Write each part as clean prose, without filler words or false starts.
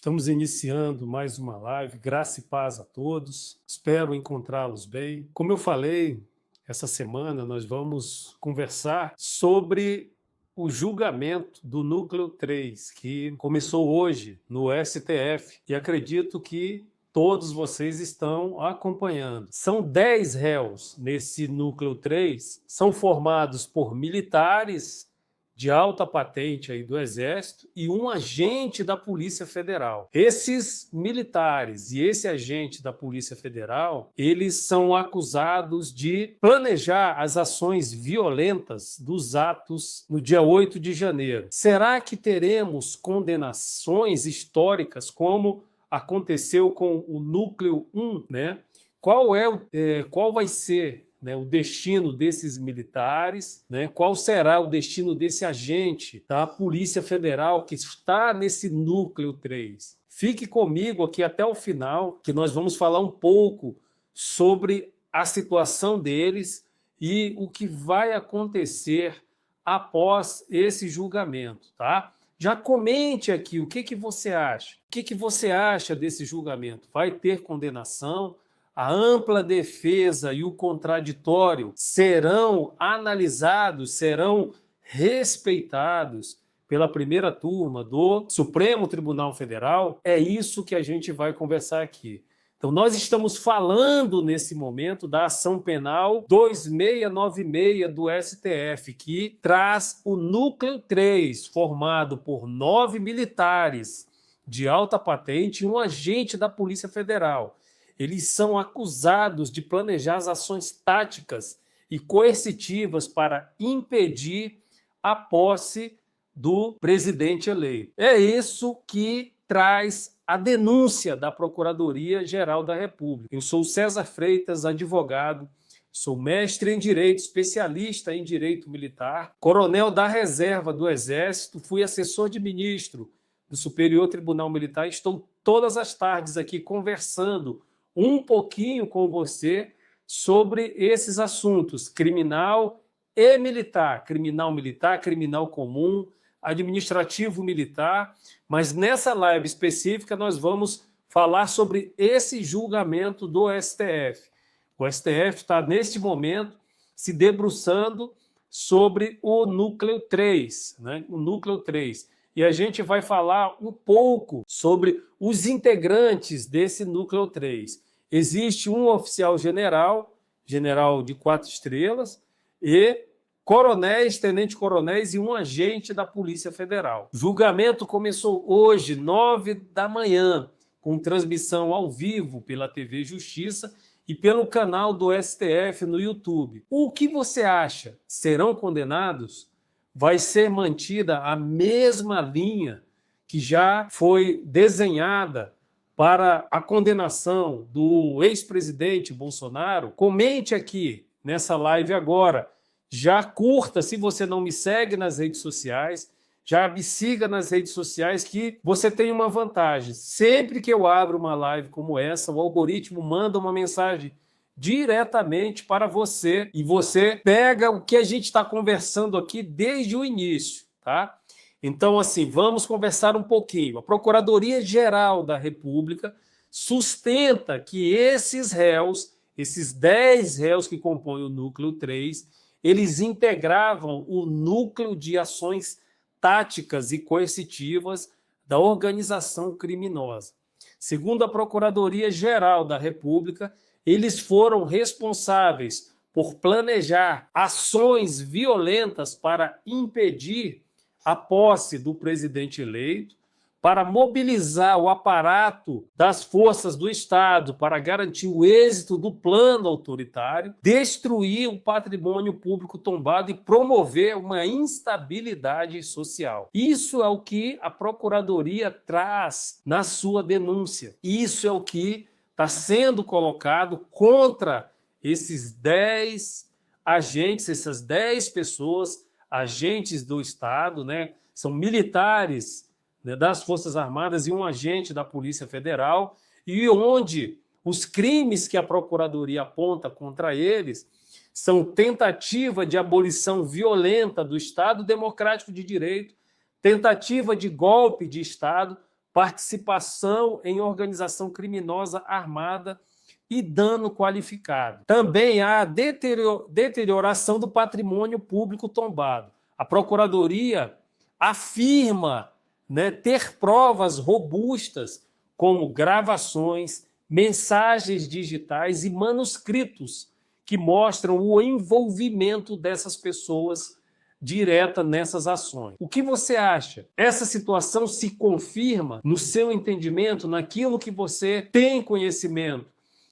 Estamos iniciando mais uma live, graça e paz a todos. Espero encontrá-los bem. Como eu falei, essa semana nós vamos conversar sobre o julgamento do Núcleo 3, que começou hoje no STF, e acredito que todos vocês estão acompanhando. São 10 réus nesse Núcleo 3, são formados por militares de alta patente aí do Exército e um agente da Polícia Federal. Esses militares e esse agente da Polícia Federal, eles são acusados de planejar as ações violentas dos atos no dia 8 de janeiro. Será que teremos condenações históricas como aconteceu com o Núcleo 1, né? Qual vai ser, né, o destino desses militares, né? Qual será o destino desse agente da Polícia Federal que está nesse Núcleo 3? Fique comigo aqui até o final, que nós vamos falar um pouco sobre a situação deles e o que vai acontecer após esse julgamento, tá? Já comente aqui o que você acha. O que você acha desse julgamento? Vai ter condenação? A ampla defesa e o contraditório serão analisados, serão respeitados pela primeira turma do Supremo Tribunal Federal? É isso que a gente vai conversar aqui. Então, nós estamos falando nesse momento da ação penal 2696 do STF, que traz o Núcleo 3, formado por 9 militares de alta patente e um agente da Polícia Federal. Eles são acusados de planejar as ações táticas e coercitivas para impedir a posse do presidente eleito. É isso que traz a denúncia da Procuradoria-Geral da República. Eu sou César Freitas, advogado, sou mestre em Direito, especialista em Direito Militar, coronel da Reserva do Exército, fui assessor de ministro do Superior Tribunal Militar e estou todas as tardes aqui conversando um pouquinho com você sobre esses assuntos, criminal e militar, criminal comum, administrativo militar, mas nessa live específica nós vamos falar sobre esse julgamento do STF. O STF está, neste momento, se debruçando sobre o Núcleo 3, né? O Núcleo 3. E a gente vai falar um pouco sobre os integrantes desse Núcleo 3. Existe um oficial general, general de 4 estrelas, e coronéis, tenente-coronéis e um agente da Polícia Federal. O julgamento começou hoje, 9 da manhã, com transmissão ao vivo pela TV Justiça e pelo canal do STF no YouTube. O que você acha? Serão condenados? Vai ser mantida a mesma linha que já foi desenhada para a condenação do ex-presidente Bolsonaro? Comente aqui nessa live agora. Já curta, se você não me segue nas redes sociais, já me siga nas redes sociais, que você tem uma vantagem. Sempre que eu abro uma live como essa, o algoritmo manda uma mensagem diretamente para você e você pega o que a gente está conversando aqui desde o início, tá? Então, assim, vamos conversar um pouquinho. A Procuradoria-Geral da República sustenta que esses réus, esses 10 réus que compõem o Núcleo 3, eles integravam o núcleo de ações táticas e coercitivas da organização criminosa. Segundo a Procuradoria-Geral da República, eles foram responsáveis por planejar ações violentas para impedir a posse do presidente eleito, para mobilizar o aparato das forças do Estado para garantir o êxito do plano autoritário, destruir o patrimônio público tombado e promover uma instabilidade social. Isso é o que a Procuradoria traz na sua denúncia. Isso é o que está sendo colocado contra esses 10 agentes, essas 10 pessoas, agentes do Estado, né? São militares, né, das Forças Armadas e um agente da Polícia Federal, e onde os crimes que a Procuradoria aponta contra eles são tentativa de abolição violenta do Estado Democrático de Direito, tentativa de golpe de Estado, participação em organização criminosa armada e dano qualificado. Também há deterioração do patrimônio público tombado. A Procuradoria afirma, né, ter provas robustas, como gravações, mensagens digitais e manuscritos que mostram o envolvimento dessas pessoas direta nessas ações. O que você acha? Essa situação se confirma no seu entendimento, naquilo que você tem conhecimento?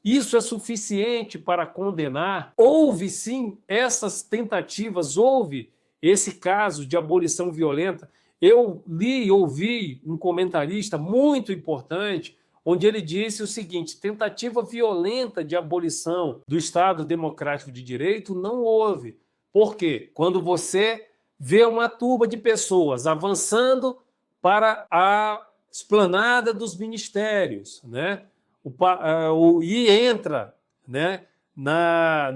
Isso é suficiente para condenar? Houve sim essas tentativas, houve esse caso de abolição violenta. Eu li e ouvi um comentarista muito importante, onde ele disse o seguinte: tentativa violenta de abolição do Estado Democrático de Direito não houve. Por quê? Quando você vê uma turba de pessoas avançando para a esplanada dos ministérios, né? E entra, né,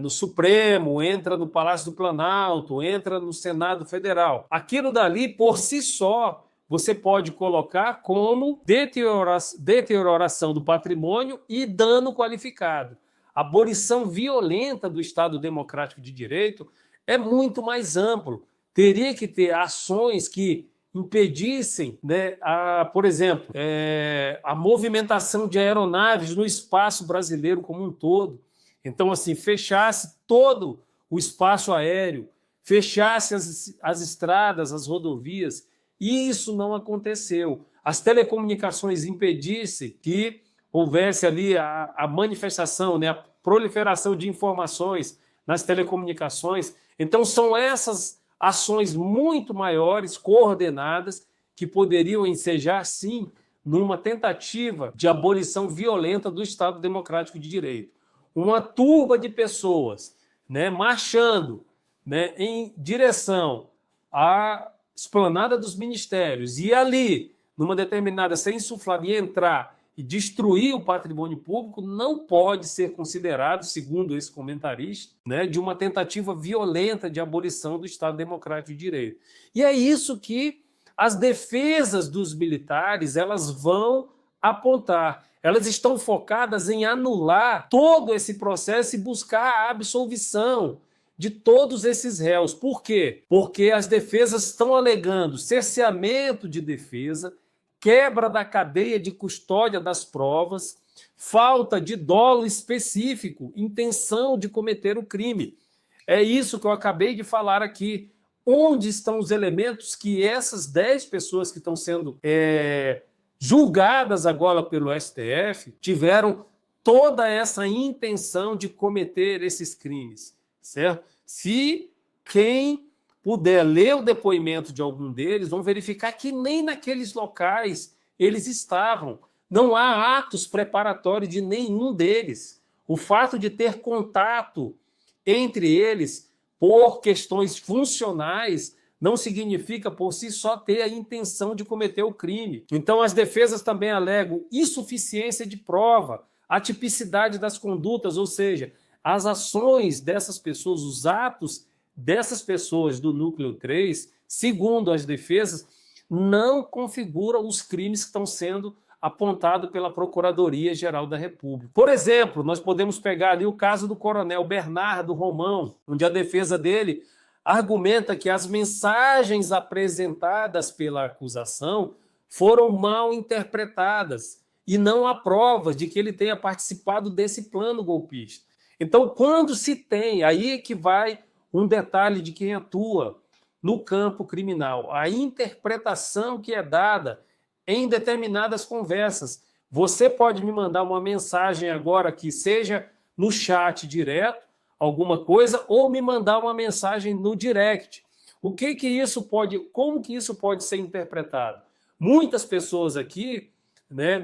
no Supremo, entra no Palácio do Planalto, entra no Senado Federal. Aquilo dali, por si só, você pode colocar como deterioração do patrimônio e dano qualificado. A abolição violenta do Estado Democrático de Direito é muito mais amplo. Teria que ter ações que impedissem, né, por exemplo, a movimentação de aeronaves no espaço brasileiro como um todo. Então, assim, fechasse todo o espaço aéreo, fechasse as estradas, as rodovias, e isso não aconteceu. As telecomunicações impedissem que houvesse ali a manifestação, né, a proliferação de informações nas telecomunicações. Então, são essas ações muito maiores, coordenadas, que poderiam ensejar, sim, numa tentativa de abolição violenta do Estado Democrático de Direito. Uma turba de pessoas, né, marchando, né, em direção à esplanada dos ministérios e ali, numa determinada, ser insuflado e entrar e destruir o patrimônio público, não pode ser considerado, segundo esse comentarista, né, de uma tentativa violenta de abolição do Estado Democrático de Direito. E é isso que as defesas dos militares elas vão apontar. Elas estão focadas em anular todo esse processo e buscar a absolvição de todos esses réus. Por quê? Porque as defesas estão alegando cerceamento de defesa, quebra da cadeia de custódia das provas, falta de dolo específico, intenção de cometer o crime. É isso que eu acabei de falar aqui. Onde estão os elementos que essas 10 pessoas que estão sendo julgadas agora pelo STF tiveram toda essa intenção de cometer esses crimes, certo? Se quem puder ler o depoimento de algum deles, vão verificar que nem naqueles locais eles estavam. Não há atos preparatórios de nenhum deles. O fato de ter contato entre eles por questões funcionais não significa por si só ter a intenção de cometer o crime. Então as defesas também alegam insuficiência de prova, atipicidade das condutas, ou seja, as ações dessas pessoas, os atos dessas pessoas do núcleo 3, segundo as defesas, não configuram os crimes que estão sendo apontados pela Procuradoria-Geral da República. Por exemplo, nós podemos pegar ali o caso do coronel Bernardo Romão, onde a defesa dele argumenta que as mensagens apresentadas pela acusação foram mal interpretadas e não há provas de que ele tenha participado desse plano golpista. Então, quando se tem, aí é que vai um detalhe de quem atua no campo criminal, a interpretação que é dada em determinadas conversas. Você pode me mandar uma mensagem agora que seja no chat direto, alguma coisa, ou me mandar uma mensagem no direct. Como que isso pode ser interpretado? Muitas pessoas aqui, né,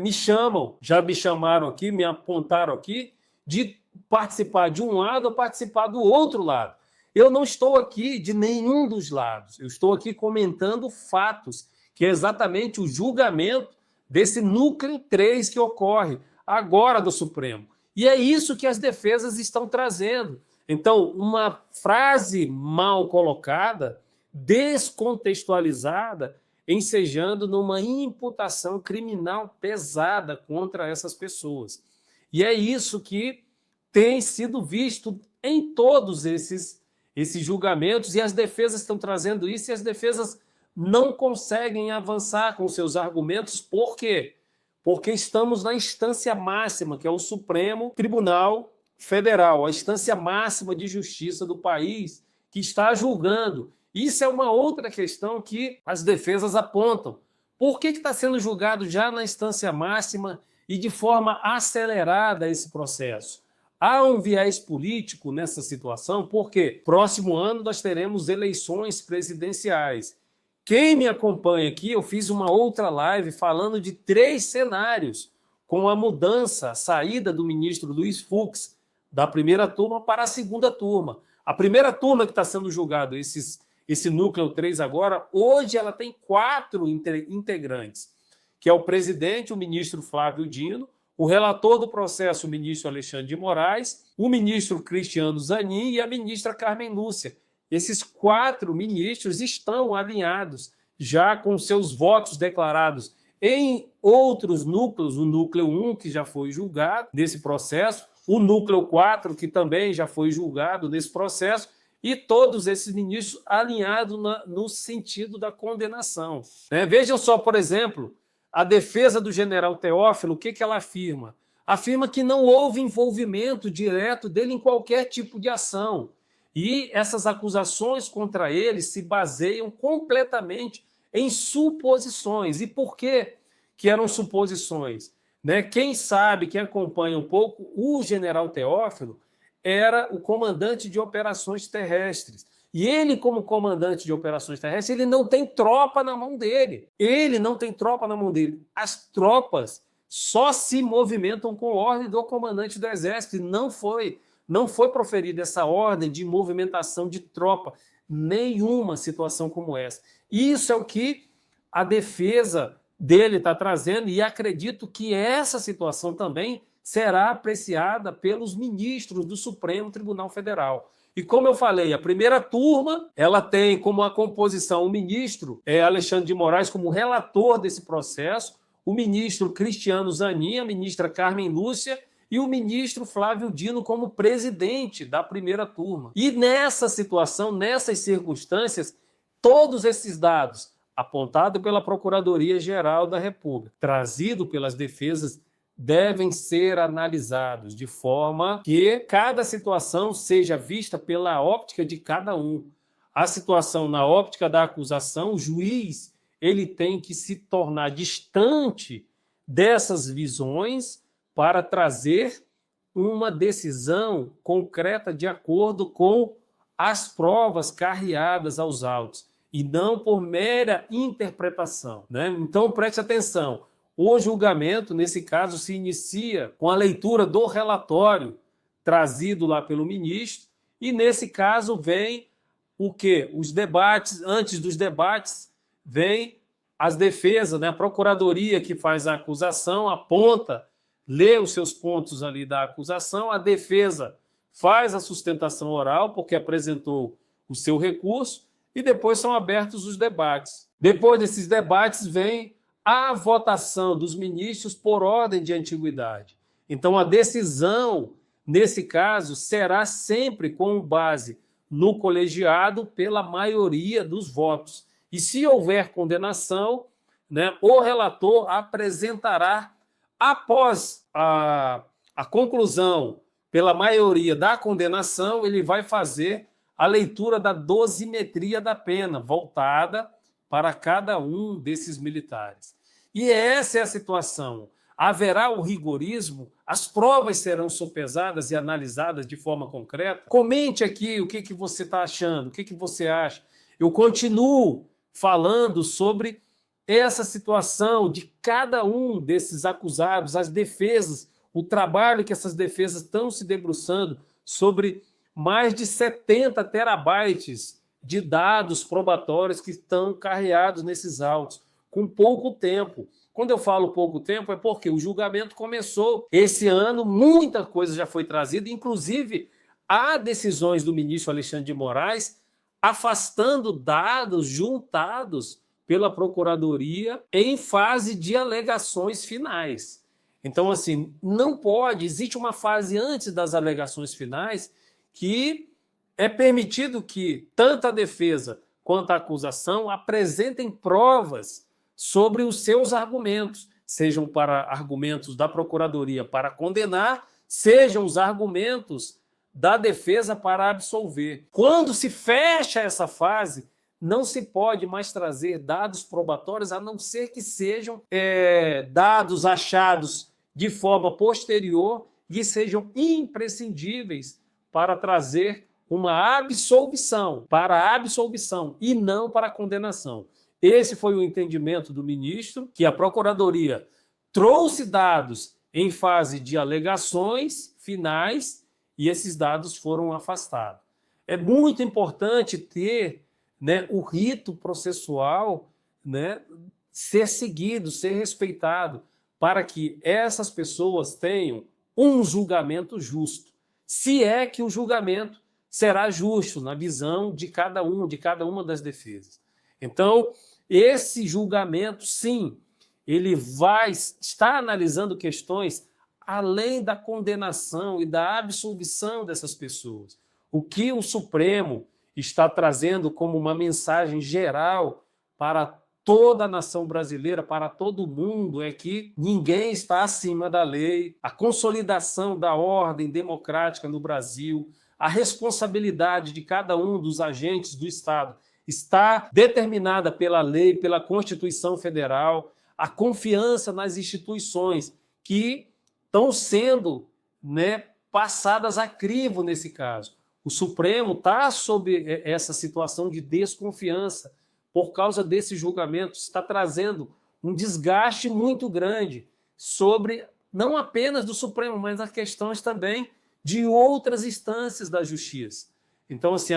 já me chamaram aqui, me apontaram aqui, de participar de um lado ou participar do outro lado. Eu não estou aqui de nenhum dos lados, eu estou aqui comentando fatos, que é exatamente o julgamento desse núcleo 3 que ocorre agora do Supremo. E é isso que as defesas estão trazendo. Então, uma frase mal colocada, descontextualizada, ensejando numa imputação criminal pesada contra essas pessoas. E é isso que tem sido visto em todos esses julgamentos, e as defesas estão trazendo isso, e as defesas não conseguem avançar com seus argumentos. Por quê? Porque estamos na instância máxima, que é o Supremo Tribunal Federal, a instância máxima de justiça do país, que está julgando. Isso é uma outra questão que as defesas apontam. Por que está sendo julgado já na instância máxima e de forma acelerada esse processo? Há um viés político nessa situação, porque próximo ano nós teremos eleições presidenciais. Quem me acompanha aqui, eu fiz uma outra live falando de 3 cenários, com a mudança, a saída do ministro Luiz Fux da primeira turma para a segunda turma. A primeira turma que está sendo julgado, esse núcleo 3 agora, hoje ela tem 4 integrantes, que é o presidente, o ministro Flávio Dino, o relator do processo, o ministro Alexandre de Moraes, o ministro Cristiano Zanin e a ministra Carmen Lúcia. Esses 4 ministros estão alinhados já com seus votos declarados em outros núcleos, o núcleo 1, que já foi julgado nesse processo, o núcleo 4, que também já foi julgado nesse processo, e todos esses ministros alinhados no sentido da condenação. Vejam só, por exemplo, a defesa do general Teófilo, o que ela afirma? Afirma que não houve envolvimento direto dele em qualquer tipo de ação. E essas acusações contra ele se baseiam completamente em suposições. E por que eram suposições? Quem sabe, quem acompanha um pouco, o general Teófilo era o comandante de operações terrestres. E ele, como comandante de operações terrestres, ele não tem tropa na mão dele. As tropas só se movimentam com ordem do comandante do Exército. Não foi proferida essa ordem de movimentação de tropa, nenhuma situação como essa. Isso é o que a defesa dele está trazendo, e acredito que essa situação também será apreciada pelos ministros do Supremo Tribunal Federal. E como eu falei, a primeira turma ela tem como a composição o ministro Alexandre de Moraes como relator desse processo, o ministro Cristiano Zanin, a ministra Carmen Lúcia e o ministro Flávio Dino como presidente da primeira turma. E nessa situação, nessas circunstâncias, todos esses dados apontados pela Procuradoria-Geral da República, trazido pelas defesas, devem ser analisados de forma que cada situação seja vista pela óptica de cada um. A situação na óptica da acusação, o juiz ele tem que se tornar distante dessas visões para trazer uma decisão concreta de acordo com as provas carreadas aos autos, e não por mera interpretação. Então, preste atenção. O julgamento, nesse caso, se inicia com a leitura do relatório trazido lá pelo ministro, e nesse caso vem o quê? Os debates. Antes dos debates, vem as defesas, a procuradoria que faz a acusação, aponta, lê os seus pontos ali da acusação, a defesa faz a sustentação oral, porque apresentou o seu recurso, e depois são abertos os debates. Depois desses debates vem a votação dos ministros por ordem de antiguidade. Então, a decisão, nesse caso, será sempre com base no colegiado pela maioria dos votos. E se houver condenação, o relator apresentará, após a conclusão pela maioria da condenação, ele vai fazer a leitura da dosimetria da pena, voltada para cada um desses militares. E essa é a situação. Haverá o rigorismo, as provas serão sopesadas e analisadas de forma concreta. Comente aqui o que você está achando, o que você acha. Eu continuo falando sobre essa situação de cada um desses acusados, as defesas, o trabalho que essas defesas estão se debruçando sobre mais de 70 terabytes de dados probatórios que estão carreados nesses autos, com pouco tempo. Quando eu falo pouco tempo, é porque o julgamento começou esse ano, muita coisa já foi trazida, inclusive há decisões do ministro Alexandre de Moraes afastando dados juntados pela Procuradoria em fase de alegações finais. Então, assim, não pode, existe uma fase antes das alegações finais que é permitido que tanto a defesa quanto a acusação apresentem provas sobre os seus argumentos, sejam para argumentos da Procuradoria para condenar, sejam os argumentos da defesa para absolver. Quando se fecha essa fase, não se pode mais trazer dados probatórios, a não ser que sejam dados achados de forma posterior e sejam imprescindíveis para trazer uma absolvição, para a absolvição e não para a condenação. Esse foi o entendimento do ministro, que a Procuradoria trouxe dados em fase de alegações finais e esses dados foram afastados. É muito importante ter, né, o rito processual, né, ser seguido, ser respeitado, para que essas pessoas tenham um julgamento justo. Se é que o julgamento será justo na visão de cada uma das defesas. Então, esse julgamento, sim, ele vai estar analisando questões além da condenação e da absolvição dessas pessoas. O que o Supremo está trazendo como uma mensagem geral para toda a nação brasileira, para todo mundo, é que ninguém está acima da lei, a consolidação da ordem democrática no Brasil, a responsabilidade de cada um dos agentes do Estado está determinada pela lei, pela Constituição Federal, a confiança nas instituições que estão sendo, né, passadas a crivo nesse caso. O Supremo está sob essa situação de desconfiança por causa desse julgamento, está trazendo um desgaste muito grande sobre, não apenas do Supremo, mas as questões também de outras instâncias da justiça. Então, assim,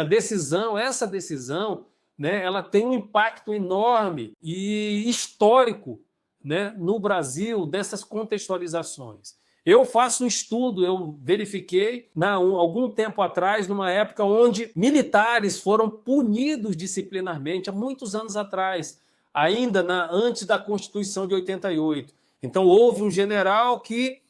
essa decisão, né, ela tem um impacto enorme e histórico, né, no Brasil, dessas contextualizações. Eu faço um estudo, eu verifiquei algum tempo atrás, numa época onde militares foram punidos disciplinarmente, há muitos anos atrás, ainda antes da Constituição de 88. Então, houve um general que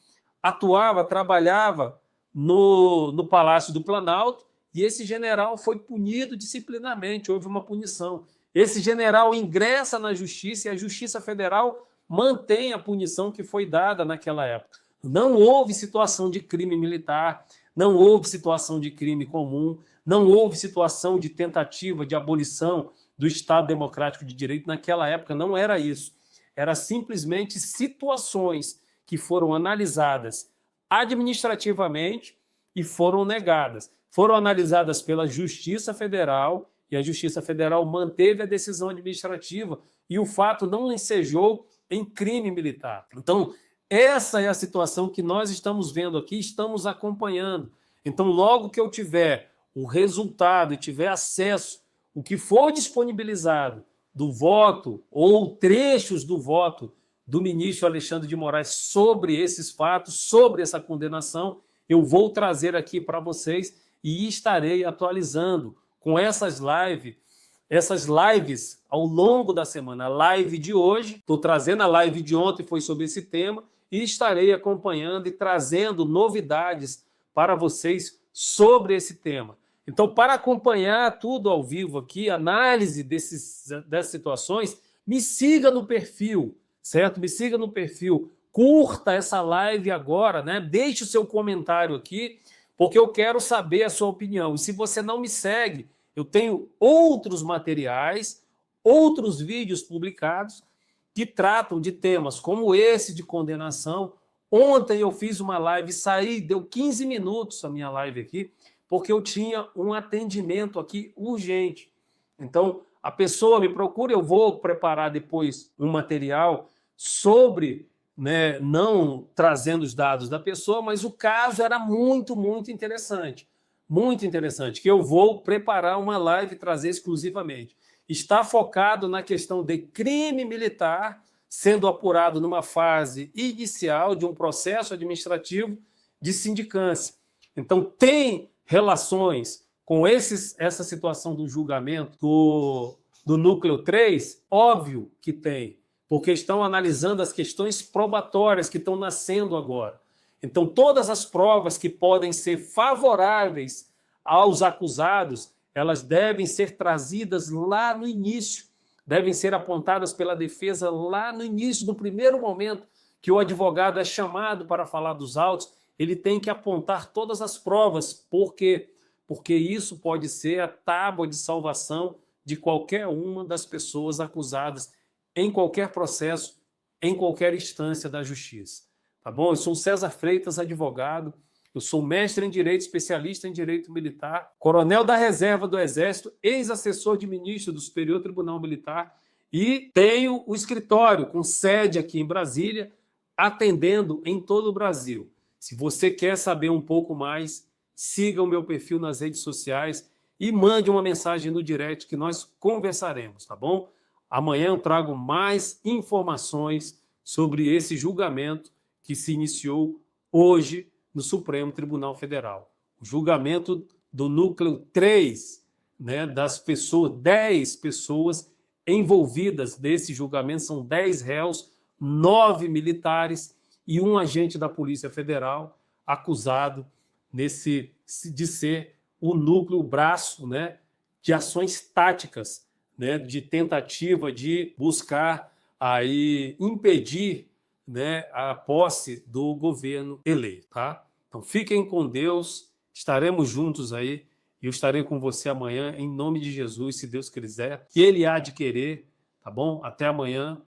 atuava, trabalhava no Palácio do Planalto, e esse general foi punido disciplinarmente, houve uma punição. Esse general ingressa na Justiça e a Justiça Federal mantém a punição que foi dada naquela época. Não houve situação de crime militar, não houve situação de crime comum, não houve situação de tentativa de abolição do Estado Democrático de Direito. Naquela época não era isso. Era simplesmente situações que foram analisadas administrativamente e foram negadas. Foram analisadas pela Justiça Federal e a Justiça Federal manteve a decisão administrativa e o fato não ensejou em crime militar. Então, essa é a situação que nós estamos vendo aqui, estamos acompanhando. Então, logo que eu tiver o resultado e tiver acesso, o que for disponibilizado do voto ou trechos do voto do ministro Alexandre de Moraes sobre esses fatos, sobre essa condenação, eu vou trazer aqui para vocês e estarei atualizando com essas lives ao longo da semana. A live de hoje, estou trazendo a live de ontem, foi sobre esse tema, e estarei acompanhando e trazendo novidades para vocês sobre esse tema. Então, para acompanhar tudo ao vivo aqui, análise dessas situações, me siga no perfil, certo? Me siga no perfil, curta essa live agora, né? Deixe o seu comentário aqui, porque eu quero saber a sua opinião. E se você não me segue, eu tenho outros materiais, outros vídeos publicados que tratam de temas como esse de condenação. Ontem eu fiz uma live, deu 15 minutos a minha live aqui, porque eu tinha um atendimento aqui urgente. Então, a pessoa me procura, eu vou preparar depois um material sobre, né, não trazendo os dados da pessoa, mas o caso era muito, muito interessante, que eu vou preparar uma live e trazer exclusivamente. Está focado na questão de crime militar sendo apurado numa fase inicial de um processo administrativo de sindicância. Então, tem relações com essa situação do julgamento do núcleo 3? Óbvio que tem, porque estão analisando as questões probatórias que estão nascendo agora. Então, todas as provas que podem ser favoráveis aos acusados, elas devem ser trazidas lá no início, devem ser apontadas pela defesa lá no início, no primeiro momento que o advogado é chamado para falar dos autos, ele tem que apontar todas as provas, porque isso pode ser a tábua de salvação de qualquer uma das pessoas acusadas em qualquer processo, em qualquer instância da justiça. Tá bom? Eu sou César Freitas, advogado, eu sou mestre em Direito, especialista em Direito Militar, coronel da Reserva do Exército, ex-assessor de ministro do Superior Tribunal Militar e tenho o escritório com sede aqui em Brasília, atendendo em todo o Brasil. Se você quer saber um pouco mais, siga o meu perfil nas redes sociais e mande uma mensagem no direct que nós conversaremos, tá bom? Amanhã eu trago mais informações sobre esse julgamento que se iniciou hoje no Supremo Tribunal Federal. O julgamento do núcleo 3, né, das pessoas, 10 pessoas envolvidas nesse julgamento, são 10 réus, 9 militares e um agente da Polícia Federal acusado de ser o núcleo, o braço, né, de ações táticas, né, de tentativa de buscar aí impedir, né, a posse do governo eleito, tá? Então fiquem com Deus, estaremos juntos aí, e eu estarei com você amanhã em nome de Jesus, se Deus quiser, que Ele há de querer, tá bom? Até amanhã.